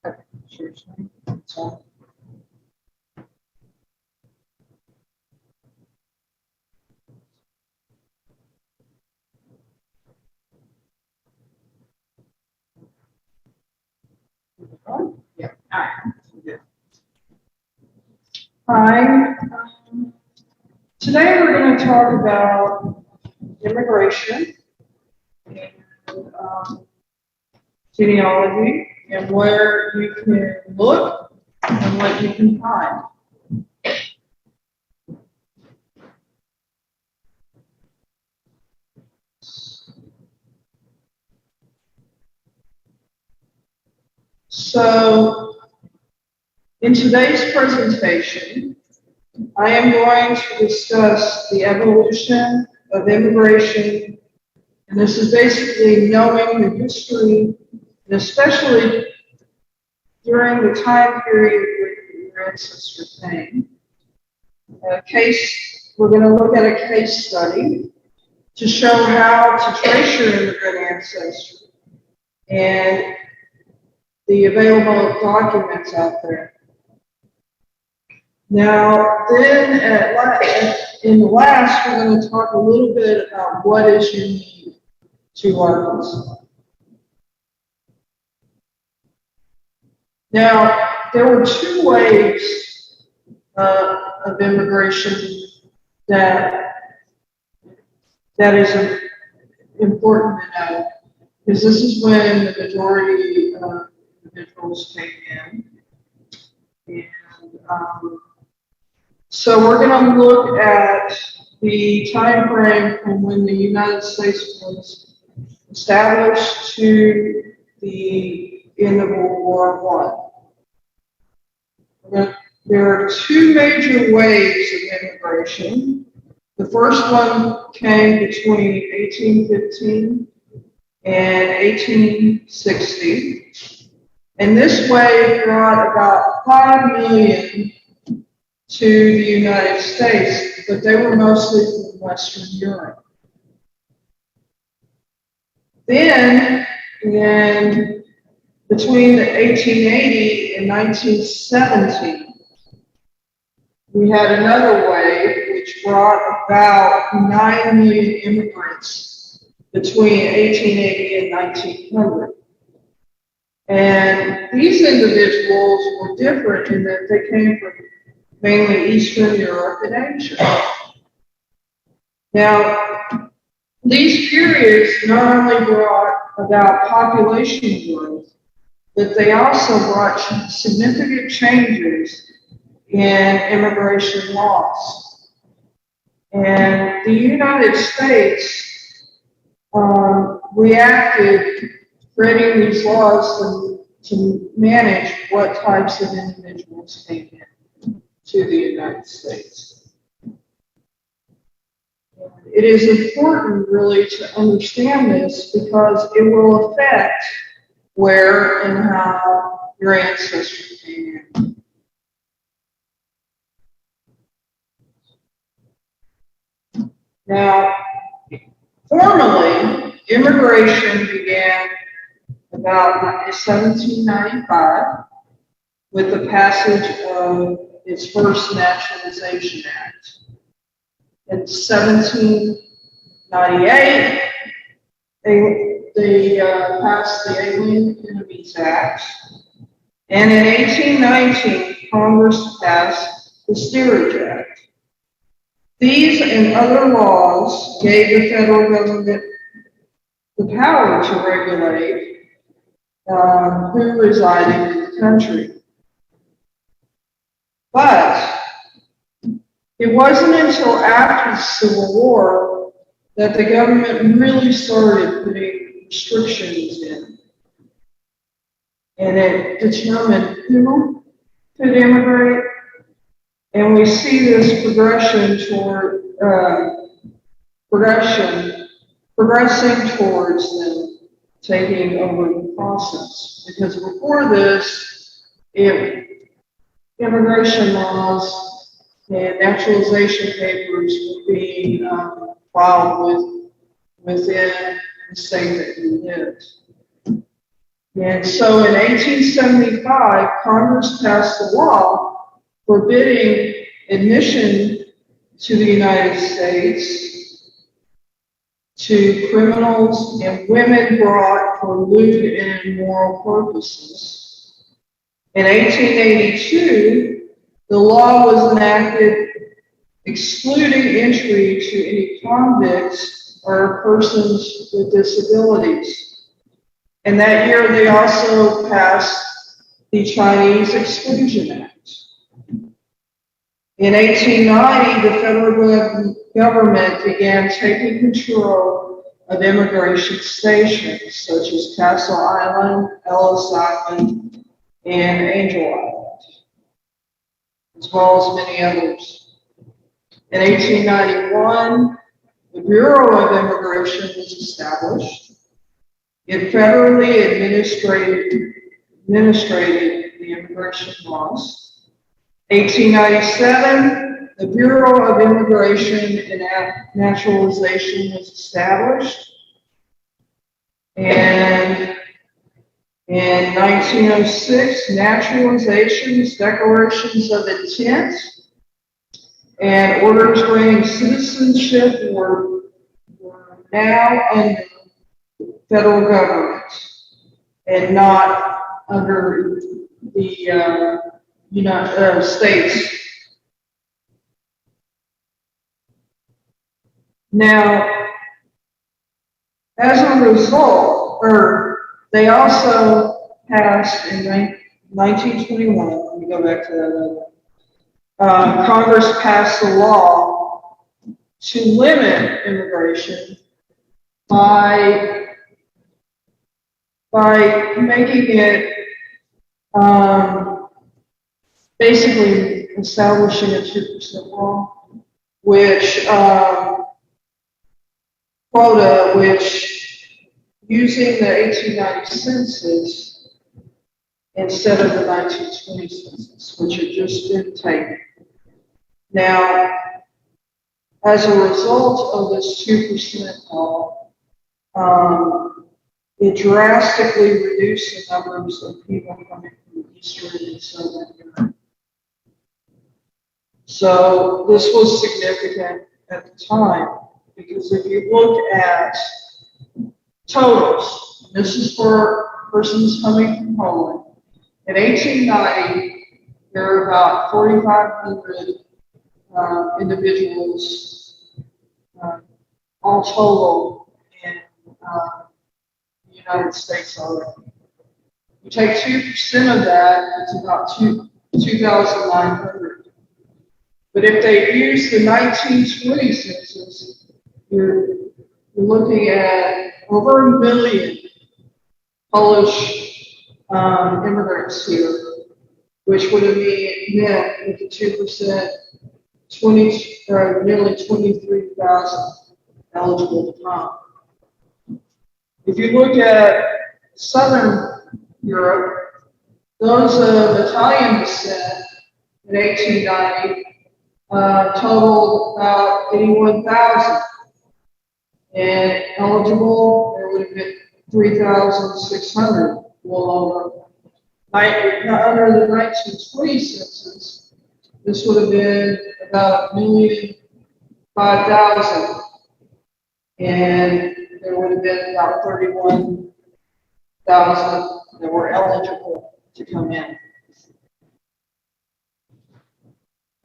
Okay, sure. So, yeah. All right. Good. Hi. Today we're going to talk about immigration and genealogy and where you can look and what you can find. So, in today's presentation, I am going to discuss the evolution of immigration, and this is basically knowing the history, and especially during the time period when your ancestors came. We're going to look at a case study to show how to trace your immigrant ancestry and the available documents out there. Now, then in the last, we're going to talk a little bit about what is unique to Arkansas. Now, there were two waves of immigration that is important to know, because this is when the majority of individuals came in. And so we're going to look at the time frame from when the United States was established to the end of World War I. There are two major waves of immigration. The first one came between 1815 and 1860. And this wave brought about 5 million to the United States, but they were mostly from Western Europe. Then, between 1880 and 1917, we had another wave which brought about 9 million immigrants between 1880 and 1900. And these individuals were different in that they came from mainly Eastern Europe and Asia. Now, these periods not only brought about population growth, but they also brought significant changes in immigration laws. And the United States reacted, creating these laws to manage what types of individuals came in to the United States. It is important, really, to understand this because it will affect where and how your ancestors came in. Now, formally, immigration began about 1795 with the passage of its first Naturalization Act. In 1798, they passed the Alien Enemies Act, and in 1819, Congress passed the Steerage Act. These and other laws gave the federal government the power to regulate who resided in the country. But it wasn't until after the Civil War that the government really started putting restrictions in. And it determined who could immigrate. And we see this progressing towards them taking over the process. Because before this, immigration laws and naturalization papers were being filed within the state that you lived. And so in 1875, Congress passed a law forbidding admission to the United States to criminals and women brought for lewd and immoral purposes. In 1882, the law was enacted excluding entry to any convicts or persons with disabilities. And that year they also passed the Chinese Exclusion Act. In 1890, the federal government began taking control of immigration stations such as Castle Island, Ellis Island, and Angel Island, as well as many others. In 1891, the Bureau of Immigration was established. It federally administrated the immigration laws. 1897, the Bureau of Immigration and Naturalization was established. And in 1906, naturalizations, declarations of intent, and orders granting citizenship were now under the federal government and not under the United States. Now, as a result, they also passed in 1921, let me go back to that level. Congress passed a law to limit immigration by making it basically establishing a 2% law, which quota, which using the 1890 census instead of the 1920 census, which had just been taken. Now, as a result of this 2% law, it drastically reduced the numbers of people coming from Eastern and Southern Europe. So this was significant at the time, because if you look at totals, this is for persons coming from Poland. In 1890, there were about 4,500 individuals, all total, in the United States already. You take 2% of that, it's about 2,900. But if they use the 1920 census, you're looking at over 1 million Polish immigrants here, which would have meant with the 2%, nearly 23,000 eligible to come. If you look at Southern Europe, those of Italian descent in 1890 totaled about 81,000. And eligible, there would have been 3,600, well over. Under the 1920 census, this would have been about 1,005,000. And there would have been about 31,000 that were eligible to come in.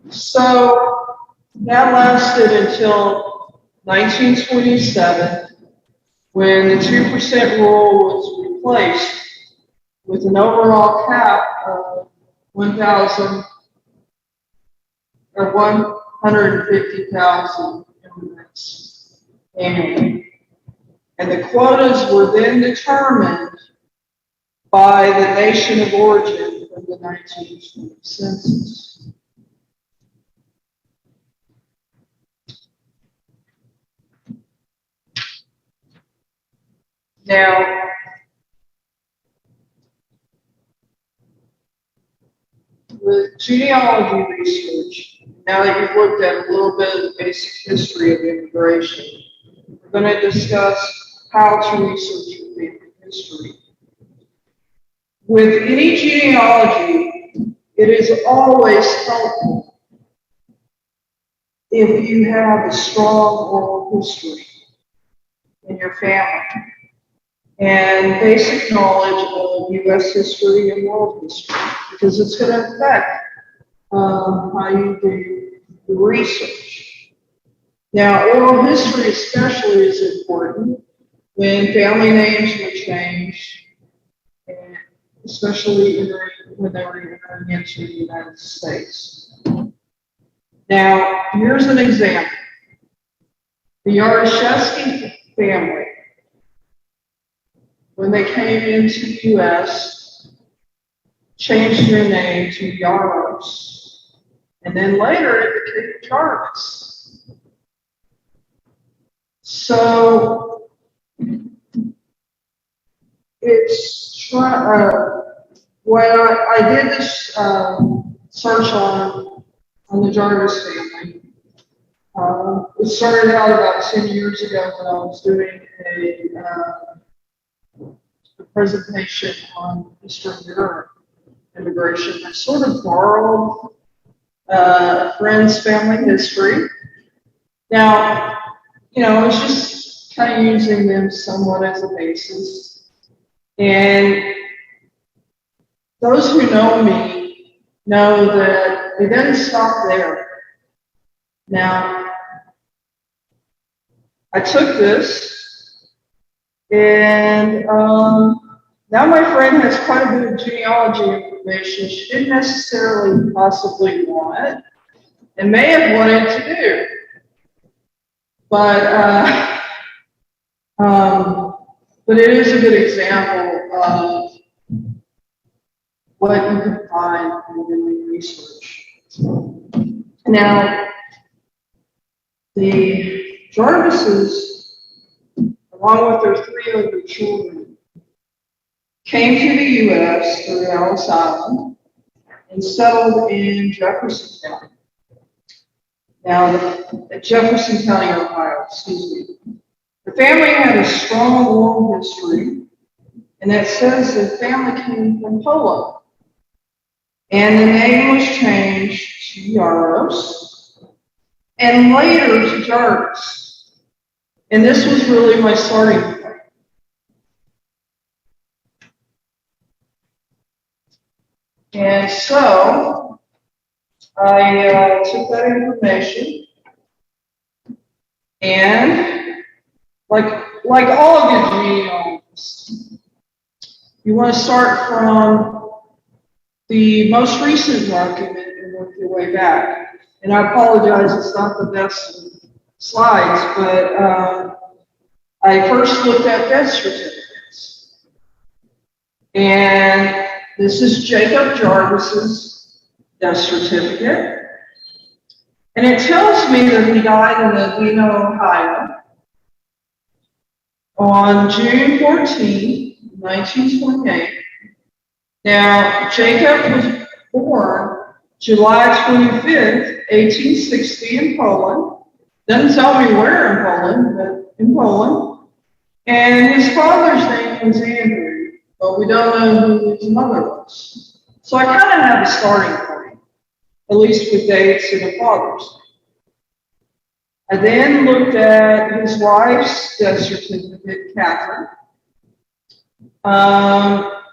So that lasted until 1927, when the 2% rule was replaced with an overall cap of 150,000 immigrants annually. And the quotas were then determined by the nation of origin from the 1920 census. Now, with genealogy research, now that you've looked at a little bit of the basic history of immigration, we're going to discuss how to research your family history. with any genealogy, it is always helpful if you have a strong oral history in your family and basic knowledge of U.S. history and world history, because it's going to affect how you do the research. Now, oral history especially is important when family names were changed, and especially when they were entering into the United States. Now, here's an example. The Yaroshevsky family, when they came into the U.S., changed their name to Yaros, and then later it became Jarvis. So it's when I did this search on the Jarvis family. It started out about 10 years ago when I was doing a presentation on Eastern Europe immigration. I sort of borrowed a friend's family history. Now, I was just kind of using them somewhat as a basis. And those who know me know that it doesn't stop there. Now, I took this, and now my friend has quite a bit of genealogy information she didn't necessarily possibly want, and may have wanted to do. But it is a good example of what you can find in doing research. Now, the Jarvises, along with their 3 other children, came to the U.S. through Ellis Island and settled in Jefferson County. Now, Jefferson County, Ohio, excuse me. The family had a strong oral history, and it says the family came from Poland. And the name was changed to Yaros, and later to Jarvis. And this was really my starting point. And so I took that information, and like all of your genealogists, you want to start from the most recent document and work your way back. And I apologize, it's not the best slides, but I first looked at death certificates. And this is Jacob Jarvis's death certificate. And it tells me that he died in Adena, Ohio on June 14, 1928. Now, Jacob was born July 25th, 1860 in Poland. Doesn't tell me where in Poland, but in Poland. And his father's name was Andrew, but we don't know who his mother was. So I kind of have a starting point, at least with dates and a father's name. I then looked at his wife's death certificate, Catherine.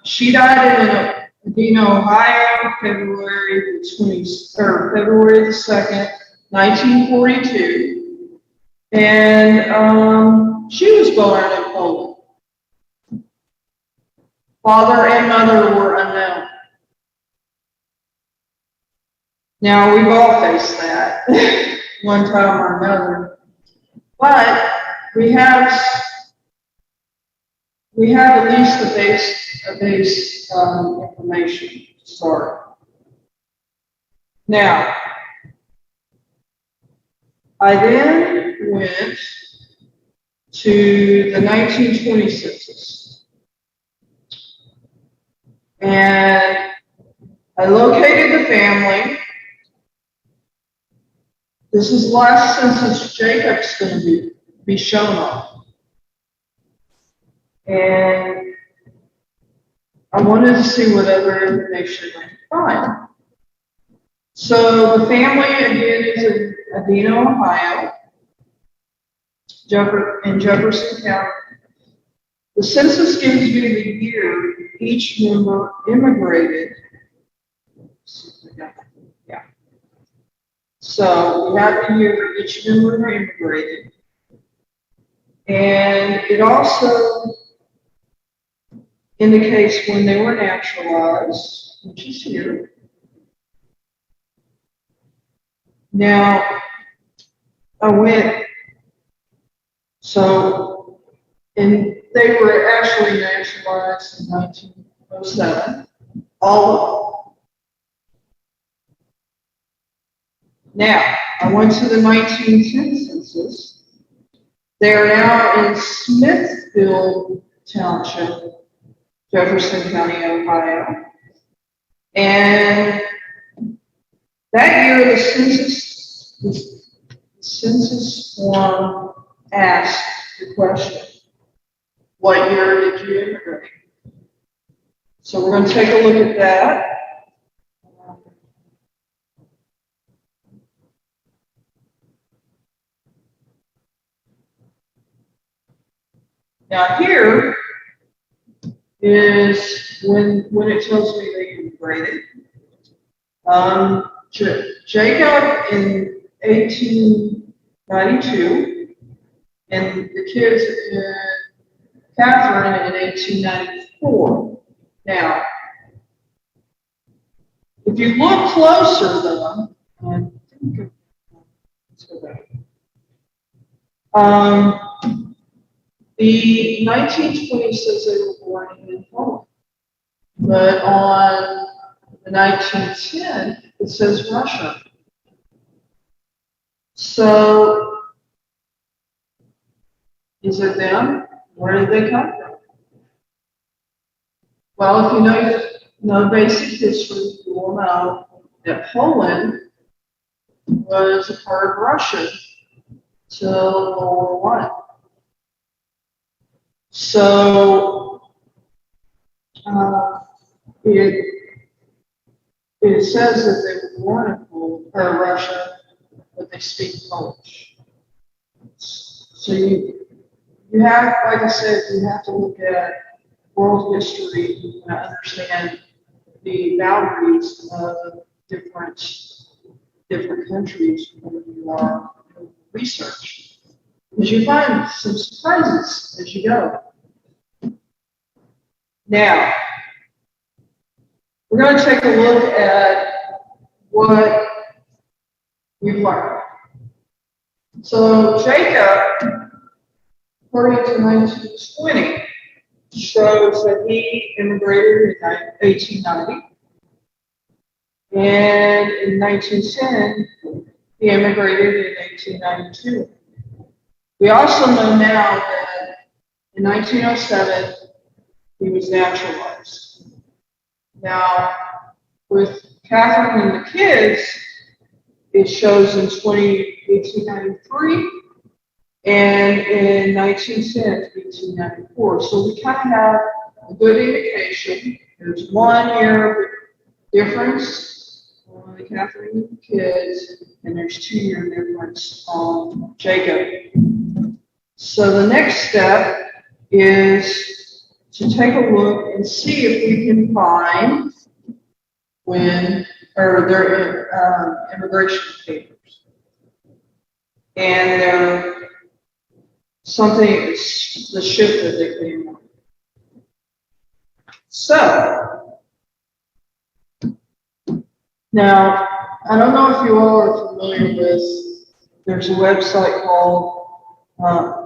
She died in Adena, Ohio, February the 2nd, 1942. And she was born in Poland. Father and mother were unknown. Now, we've all faced that one time or another. But we have at least a base information to start. Now, I then went to the 1920 census. And I located the family. This is the last census Jacob's going to be shown on. And I wanted to see what other information I could find. So the family again is in Adena, Ohio, in Jefferson County. The census gives me the year each member immigrated. Yeah. So we have the year each member immigrated. And it also indicates when they were naturalized, which is here. Now, and they were actually naturalized in 1907, all of them. Now, I went to the 1910 census. They are now in Smithfield Township, Jefferson County, Ohio. And that year, the census form asked the question, what year did you immigrate? So we're going to take a look at that. Now here is when it tells me they immigrated. Jacob in 1892, and the kids in Catherine in 1894. Now, if you look closer, though, let's go back. The 1920 says they were born in Poland, but on the 1910 it says Russia. So, is it them? Where did they come from? Well, if you know basic history, you will know that Poland was a part of Russia till World War I. So it says that they were born in Poland, or Russia, but they speak Polish. So you have, like I said, you have to look at world history and understand the boundaries of different countries when you are doing research. Because you find some surprises as you go. Now, we're going to take a look at what we've learned. So Jacob, according to 1920, shows that he immigrated in 1890. And in 1910, he immigrated in 1892. We also know now that in 1907, he was naturalized. Now, with Catherine and the kids, it shows in 1893 and in 1910 to 1894. So we kind of have a good indication. There's 1 year difference on the Catherine and the kids, and there's 2 year difference on Jacob. So the next step is to take a look and see if we can find their immigration papers. And their the ship that they came on. So, now, I don't know if you all are familiar with, there's a website called,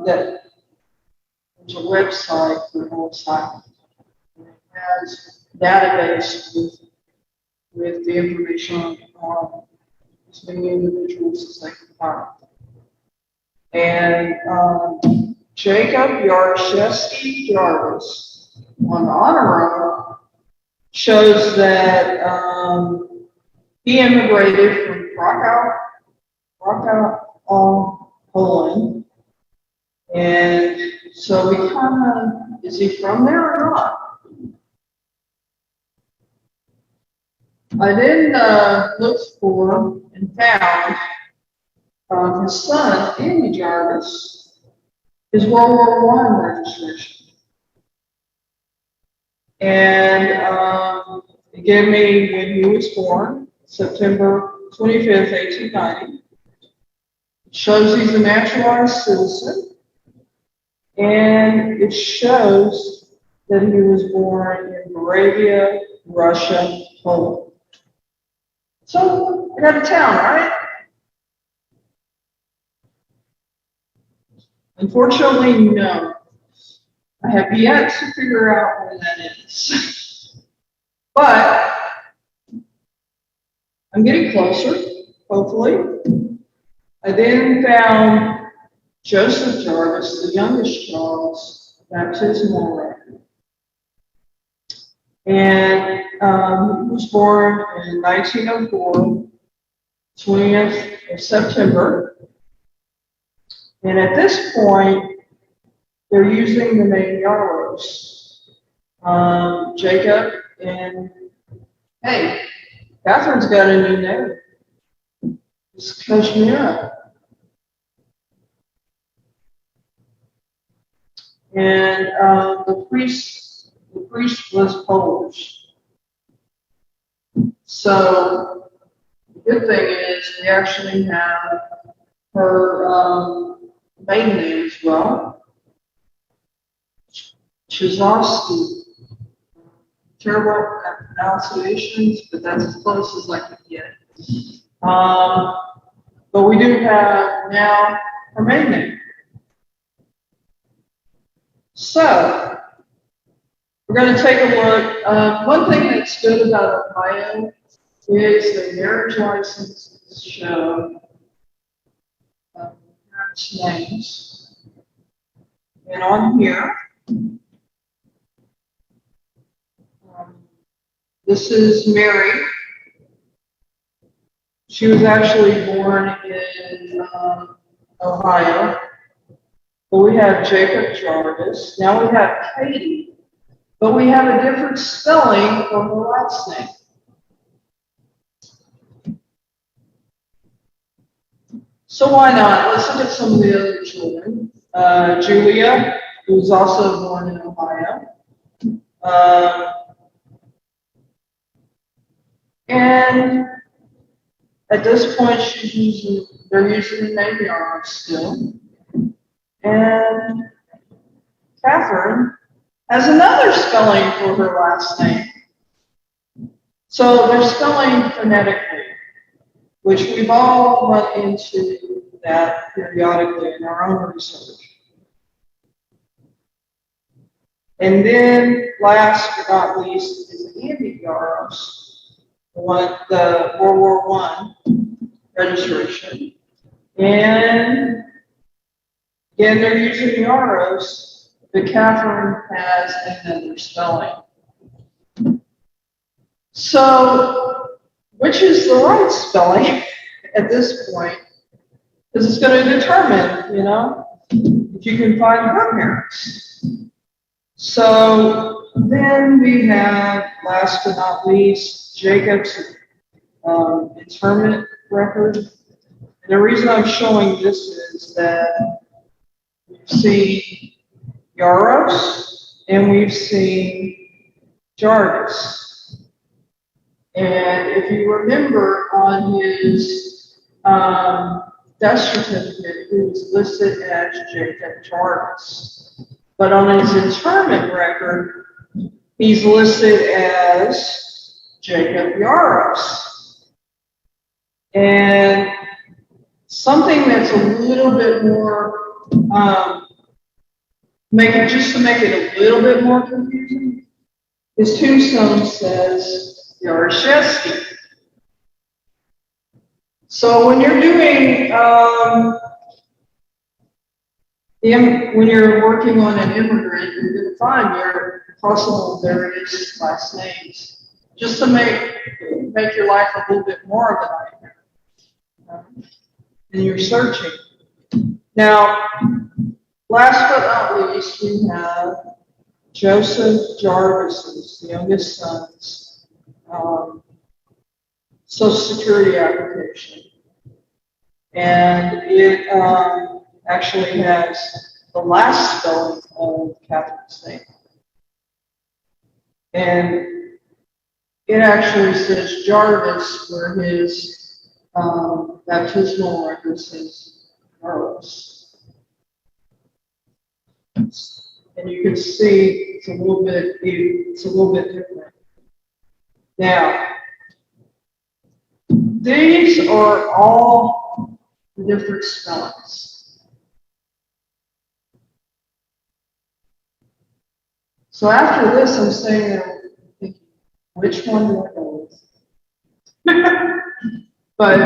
there's a website for Alzheimer's. It has a database with the information on as many individuals as they can find. And Jacob Yarshevsky Jarvis on the honor roll shows that he immigrated from Krakow, Poland. And so we kind of, is he from there or not? I then looked for and found his son, Andy Jarvis, his World War I registration. And it gave me when he was born, September 25th, 1890. It shows he's a naturalized citizen. And it shows that he was born in Moravia, Russia, Poland. So I got a town, right? Unfortunately, no. I have yet to figure out where that is. But I'm getting closer, hopefully. I then found Joseph Jarvis, the youngest Charles, baptismal record. And he was born in 1904, 20th of September. And at this point, they're using the name Yaros. Jacob and, hey, Catherine's got a new name. It's Kashmira. And the priest was Polish. So the good thing is we actually have her maiden name as well. Chizovsky. Terrible at pronunciations, but that's as close as I can get. But we do have now her maiden name. So we're going to take a look. One thing that's good about Ohio is the marriage licenses show parents' names. And on here, this is Mary. She was actually born in Ohio. But we have Jacob Jarvis. Now we have Katie. But we have a different spelling for her last name. So why not? Let's look at some of the other children. Julia, who was also born in Ohio. And at this point, they're using the name Yaros still. And Catherine has another spelling for her last name. So they're spelling phonetically, which we've all run into that periodically in our own research. And then last but not least is Andy Yaros, the World War I registration. And again, they're using Yaros, but Catherine has another spelling. So, which is the right spelling at this point? Because it's going to determine, if you can find her parents. So, then we have, last but not least, Jacob's interment record. And the reason I'm showing this is that we've seen Yaros and we've seen Jarvis. And if you remember on his death certificate, he was listed as Jacob Jarvis. But on his interment record, he's listed as Jacob Yaros. And something that's a little bit more, just to make it a little bit more confusing, his tombstone says Yaroshevsky. So when you're doing, when you're working on an immigrant, you're going to find your possible various last names, just to make your life a little bit more of a nightmare. And you're searching. Now, last but not least, we have Joseph Jarvis's, the youngest son's Social Security application. And it actually has the last spelling of Catherine's name. And it actually says Jarvis, where his baptismal record says Jarvis. And you can see it's a little bit different. Now, these are all different spellings. So after this, I'm saying that I'm thinking, which one do I go with? But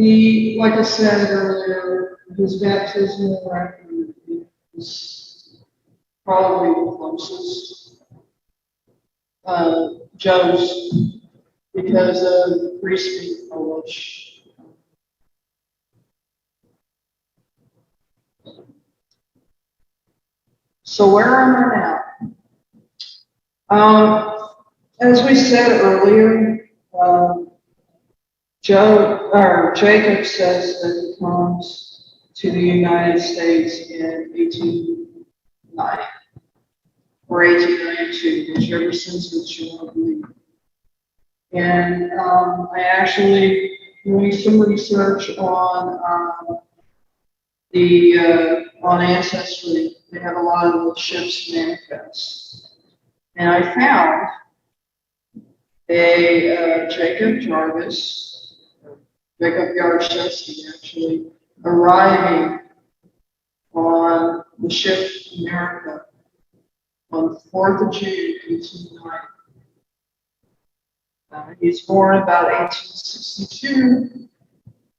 like I said earlier, his baptismal record is probably the closest. Joe's, because of the priest being Polish. So where am I now? As we said earlier, Jacob says that he comes to the United States in 1890 or 1892, whichever census you want to believe. And I actually doing some research on on Ancestry. They have a lot of the ships manifest, and I found a Jacob Yarshevsky actually arriving on the ship America on the 4th of June, 1890. He's born about 1862,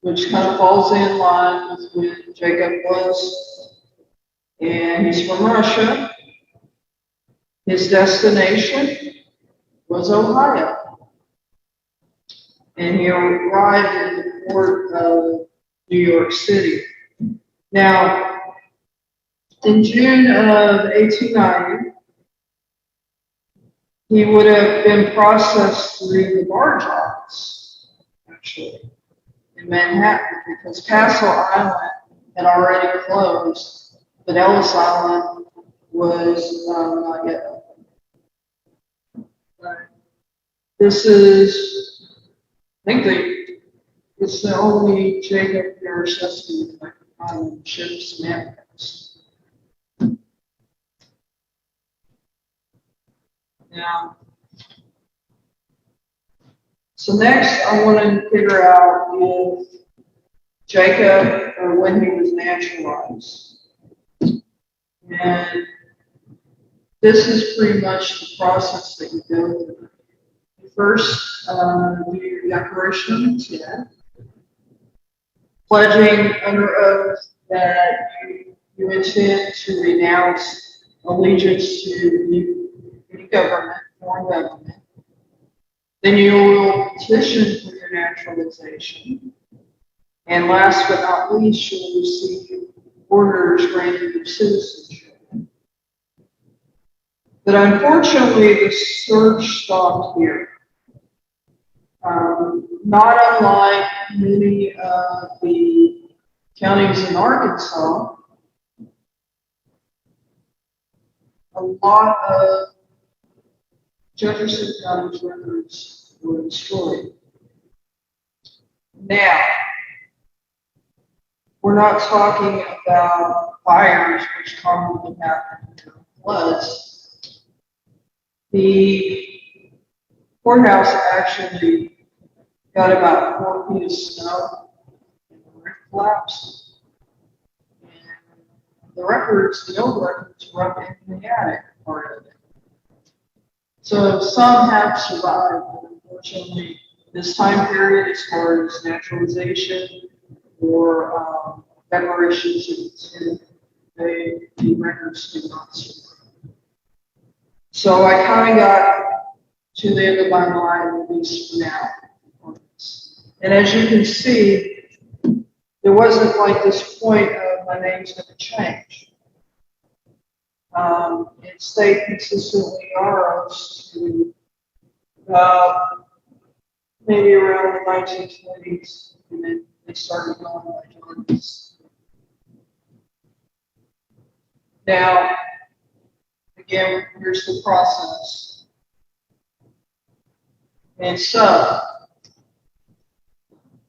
which kind of falls in line with when Jacob was. And he's from Russia. His destination was Ohio. And he arrived in the port of New York City. Now, in June of 1890, he would have been processed through the barge office, actually, in Manhattan, because Castle Island had already closed, but Ellis Island was not yet open. This is, I think it's the only Jacob Yarshevsky that I can find in ship's manifest. Now, so next I want to figure out if Jacob, or when he was naturalized. And this is pretty much the process that you go through. You first do your declaration of intent, pledging under oath that you intend to renounce allegiance to any government, foreign government. Then you will petition for your naturalization. And last but not least, you will receive orders granting your citizenship. But unfortunately, the search stopped here. Not unlike many of the counties in Arkansas, a lot of Jefferson County's records were destroyed. Now, we're not talking about fires, which commonly happen during floods. The courthouse actually got about 4 feet of snow and the roof collapsed. And the old records were up in the attic part of it. So some have survived, but unfortunately, this time period, as far as naturalization or declarations of intent, the records do not survive. So I kind of got to the end of my line, at least for now, on this. And as you can see, there wasn't like this point of my name's going to change. It stayed consistently ours to about maybe around the 1920s, and then they started going by John's. Now, again, here's the process. And so,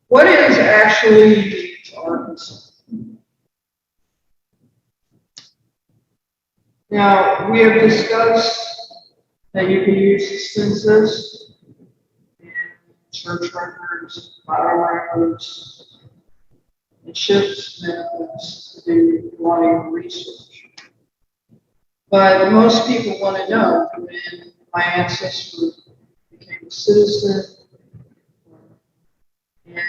what is actually unique to Arkansas? Now, we have discussed that you can use the census and church records, file records, and shift methods to do a lot of research. But most people want to know when my ancestor became a citizen, and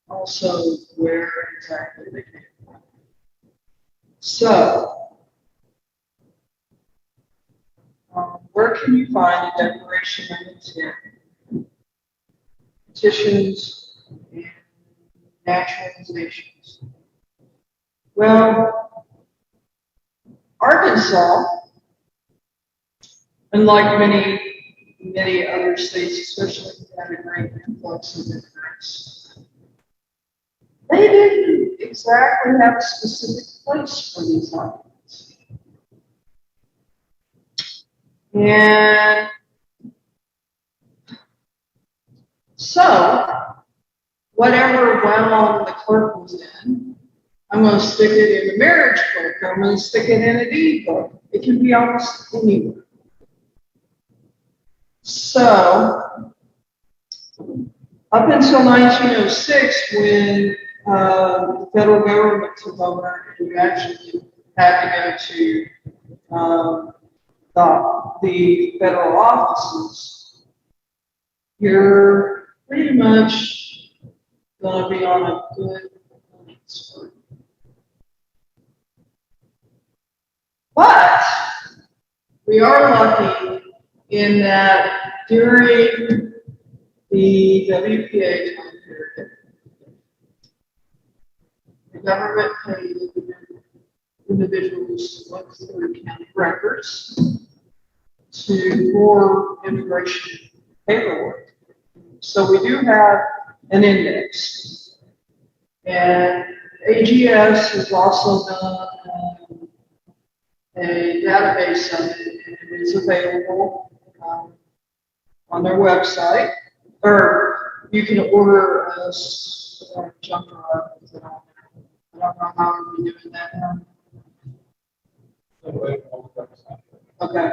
also where exactly they came from. So, where can you find the Declaration of Intent, petitions, and naturalizations? Well, Arkansas, unlike many other states, especially if you had a great influx of immigrants, they didn't exactly have a specific place for these documents. And so, whatever realm the clerk was in, I'm going to stick it in the marriage book, I'm going to stick it in a deed book. It can be almost anywhere. So, up until 1906, when the federal government took over, and you actually had to go to the federal offices, you're pretty much going to be on a good spurt. But we are lucky in that during the WPA time period, the government paid individuals to look through county records for immigration paperwork. So we do have an index. And AGS has also done a database of it, and it is available on their website, or you can order a junk drive with it on there. I don't know how we're doing that now. Okay.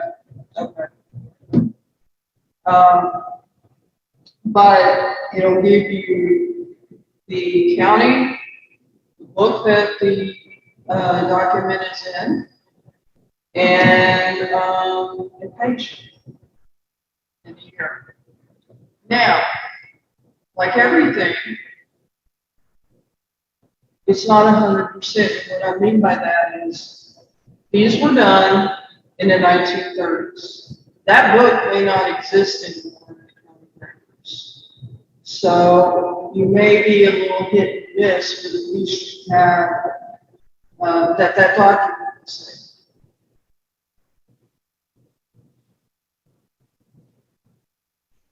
But it'll give you the county, the book that the document is in, and the page in here. Now, like everything, it's not 100%. What I mean by that is these were done in the 1930s. That book may not exist anymore in the county records. So you may be a little hit and miss, but at least you have that document is there.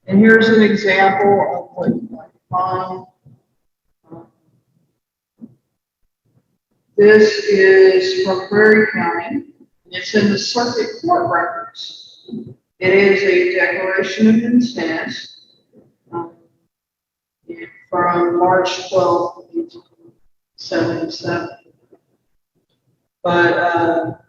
And here's an example of what you might find. This is from Prairie County. It's in the circuit court records. It is a declaration of intent from March 12, 1877. But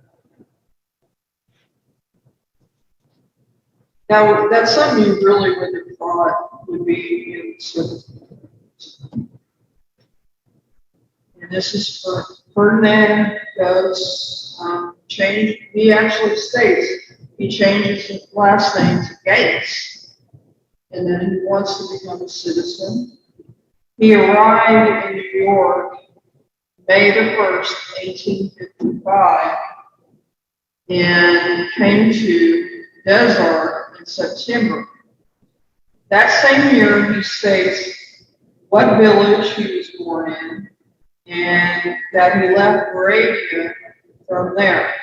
now that's something you really wouldn't have thought would be in circuit court. And this is for Ferdinand does change. He actually states he changes his last name to Gates, and then he wants to become a citizen. He arrived in New York May the 1st, 1855, and came to Desert in September. That same year, he states what village he was born in, and that he left Moravia from there.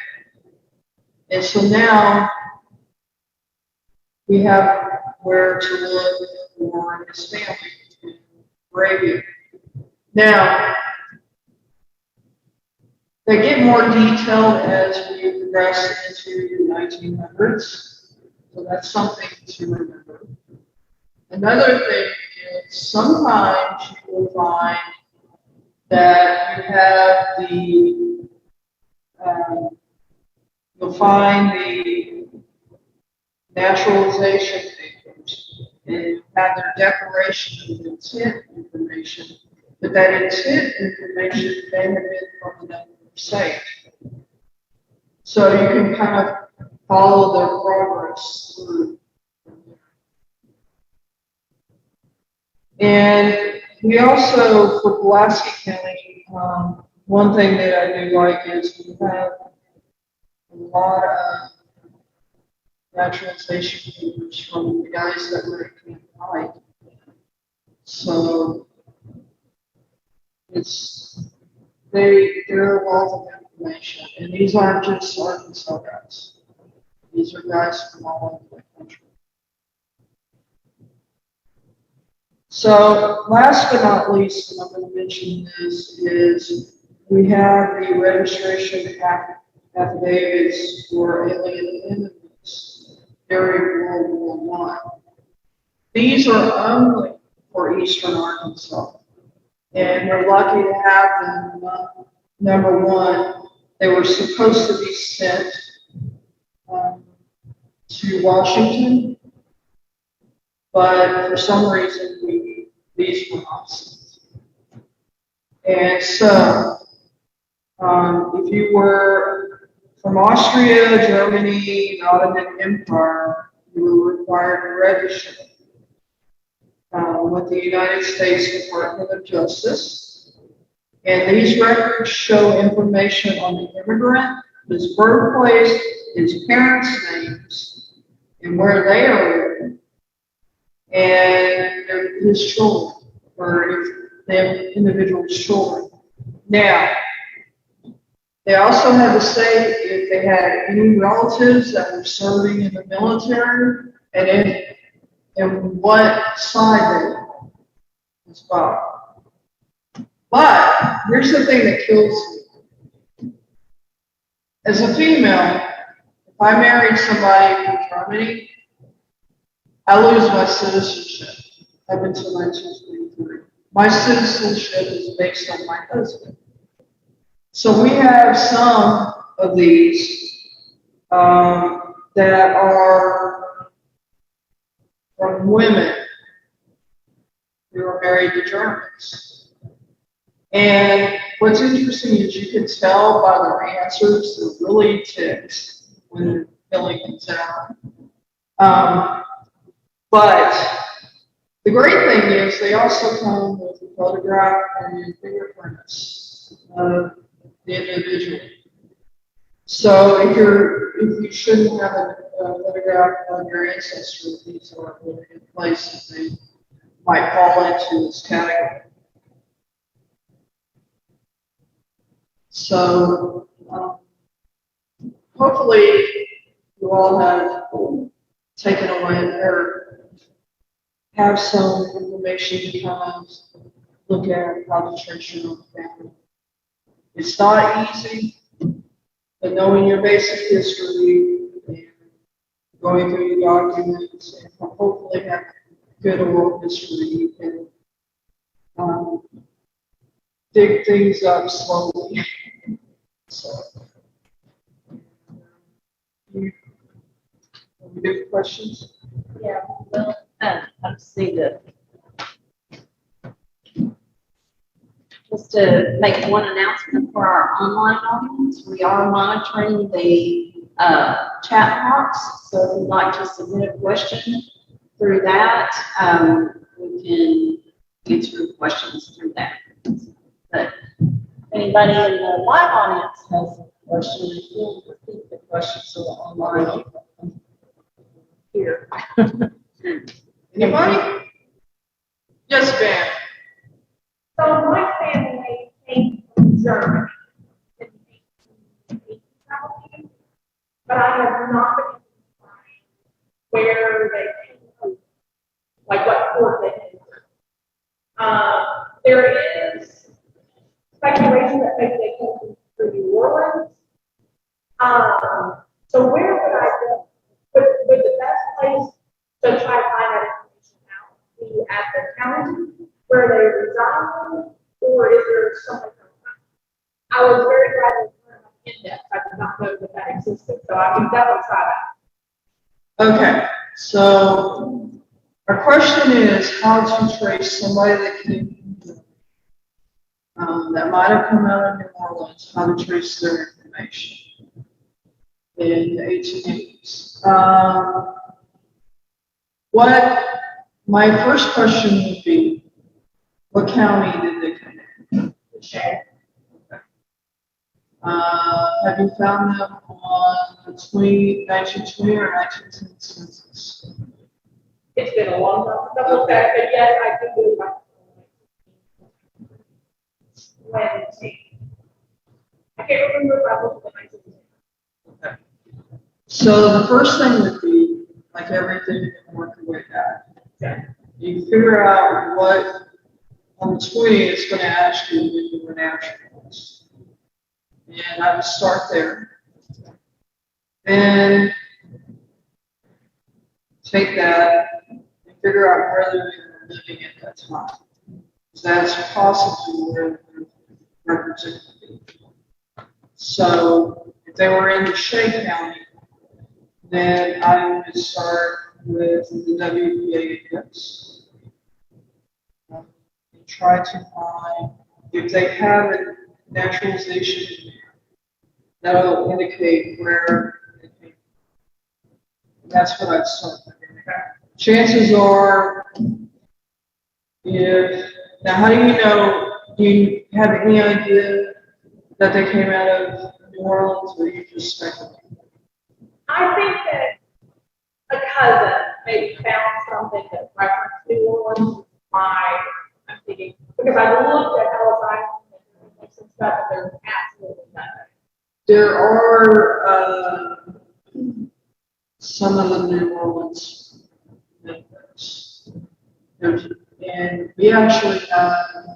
And so now we have where to look or his family in Arabia. Now, they get more detailed as we progress into the 1900s, so that's something to remember. Another thing is sometimes you will find that you have you'll find the naturalization papers, and you have their declaration of intent information, but that intent information may have been from another state. So you can kind of follow their progress through. And we also, for Pulaski County, one thing that I do like is we have a lot of naturalization papers from the guys that were at Camp Hyde. So they're a wealth of information, and these aren't just Arkansas guys. These are guys from all over the country. So last but not least, and I'm going to mention this, is we have the registration affidavits for alien immigrants during World War I. These are only for Eastern Arkansas, and we're lucky to have them. Number one, they were supposed to be sent to Washington, but for some reason these were not sent. And so, if you were from Austria, Germany, the Ottoman Empire, you were required to register with the United States Department of Justice. And these records show information on the immigrant, his birthplace, his parents' names, and where they are living, and his children, or if they have individual children. Now, they also had to say if they had any relatives that were serving in the military, and what side they were on as well. But here's the thing that kills me. As a female, if I married somebody from Germany, I lose my citizenship up until 1923. My citizenship is based on my husband. So we have some of these that are from women who are married to Germans. And what's interesting is you can tell by their answers, they're really ticked when they're filling things out. But the great thing is they also come with a photograph and fingerprints of the individual. So if you shouldn't have a photograph of your ancestry, these are really good places they might fall into this category. So hopefully you all have taken away or have some information to kind of look at how to trace your own family. It's not easy, but knowing your basic history and going through your documents and hopefully have good oral history, you can dig things up slowly. So, you have any questions? Yeah, well, I see that. Just to make one announcement for our online audience, we are monitoring the chat box. So if you'd like to submit a question through that, we can answer your questions through that. But if anybody in the live audience has a question, we'll repeat the question so the online here. Anybody? Yes, ma'am. So my family came from Germany in 1870, but I have not been able to find where they came from. like what court they came through. There is speculation that maybe they came through New Orleans. So where would I go? Would the best place to try to find that information out be at the county where they reside, or is there something else? I was very glad to learn about index. I did not know that that existed, so I can definitely try that. Okay, so our question is how to trace somebody that came that might have come out of New Orleans, how to trace their information in the 1880s. What my first question would be, what county did they come in? Okay. Have you found them on the 1920 or 1910 census? It's been a long time since I looked at it, but yes, I do believe I I can't remember if I looked at the 1910. Okay. So the first thing would be, like everything, you can work your way back. Okay. You figure out what on the 20 it's going to ask you when you were naturalized. And I would start there. Then take that and figure out where they were living at that time. So that's possibly where the records are going to be. So if they were in the Shea County, then I would start with the WPA index. And try to find, if they have a naturalization in there, that'll indicate where they came from. That's what I'd start with. Chances are, now how do you know, do you have any idea that they came out of New Orleans, or you just speculate? I think that a cousin maybe found something that referenced New Orleans. I'm thinking, because I looked at Ellis Island and some stuff, and there's absolutely nothing. There are some of the New Orleans networks. And we actually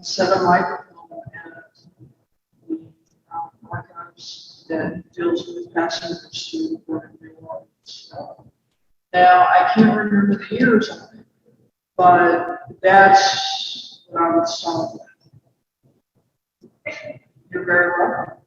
set a microphone at the archives that deals with passengers to New Orleans. Now, I can't remember the years on it, but that's what I would start with. You're very welcome.